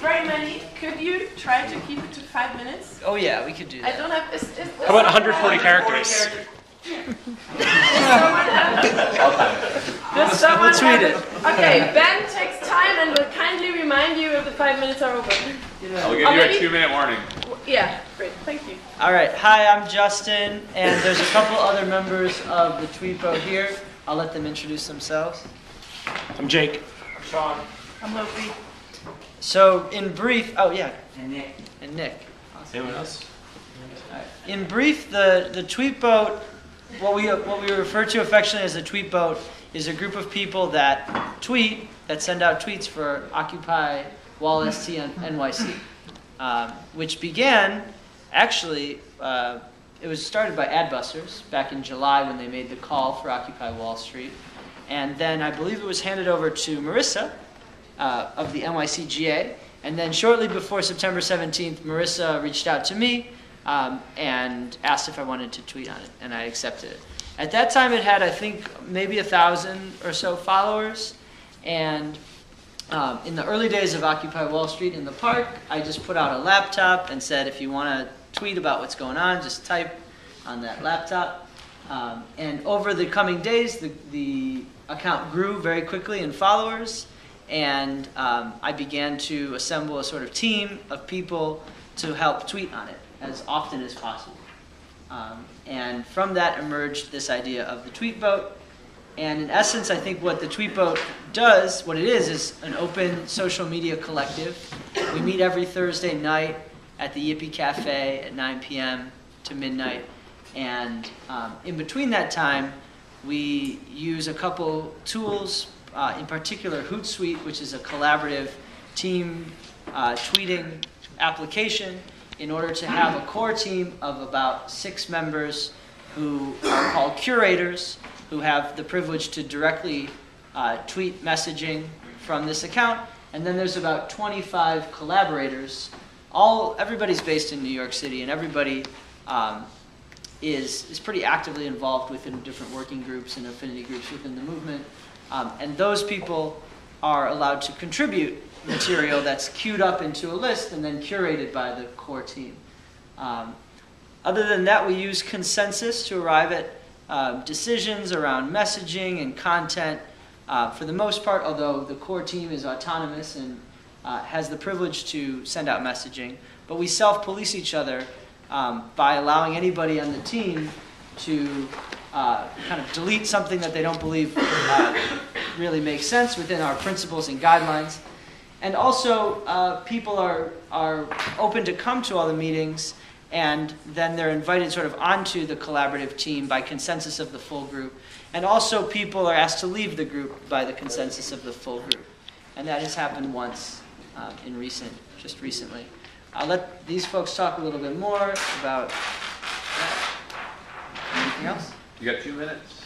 very many. Could you try to keep it to 5 minutes? Oh yeah, we could do that. I don't have. How about 140 characters? Does someone We'll tweet it. Okay, Ben takes time and will kindly remind you if the 5 minutes are over. I'll give you a 2-minute warning. Yeah, great. Thank you. All right. Hi, I'm Justin, and there's a couple other members of the Tweetboat here. I'll let them introduce themselves. I'm Jake. I'm Sean. I'm Loki. So, in brief, oh yeah, And Nick. and Nick. Anyone else? All right. In brief, the Tweetboat, what we refer to affectionately as the Tweetboat, is a group of people that tweet, that send out tweets for Occupy Wall ST NYC, which began, actually, it was started by Adbusters back in July when they made the call for Occupy Wall Street. And then I believe it was handed over to Marissa of the NYCGA. And then shortly before September 17th, Marissa reached out to me and asked if I wanted to tweet on it, and I accepted it. At that time, it had, I think, maybe 1,000 or so followers. And in the early days of Occupy Wall Street in the park, I just put out a laptop and said, if you want to tweet about what's going on, just type on that laptop. And over the coming days, the account grew very quickly in followers. And I began to assemble a sort of team of people to help tweet on it as often as possible. And from that emerged this idea of the Tweetboat. And in essence, I think what the Tweetboat does, what it is an open social media collective. We meet every Thursday night at the Yippee Cafe at 9 p.m. to midnight. And in between that time, we use a couple tools, in particular Hootsuite, which is a collaborative team tweeting application, in order to have a core team of about 6 members who are called curators, who have the privilege to directly tweet messaging from this account. And then there's about 25 collaborators. Everybody's based in New York City, and everybody is pretty actively involved within different working groups and affinity groups within the movement. And those people are allowed to contribute material that's queued up into a list and then curated by the core team. Other than that, we use consensus to arrive at decisions around messaging and content for the most part, although the core team is autonomous and has the privilege to send out messaging. But we self-police each other by allowing anybody on the team to kind of delete something that they don't believe really makes sense within our principles and guidelines. And also, people are open to come to all the meetings, and then they're invited sort of onto the collaborative team by consensus of the full group. And also, people are asked to leave the group by the consensus of the full group. And that has happened once just recently. I'll let these folks talk a little bit more about that. Anything else? You got 2 minutes.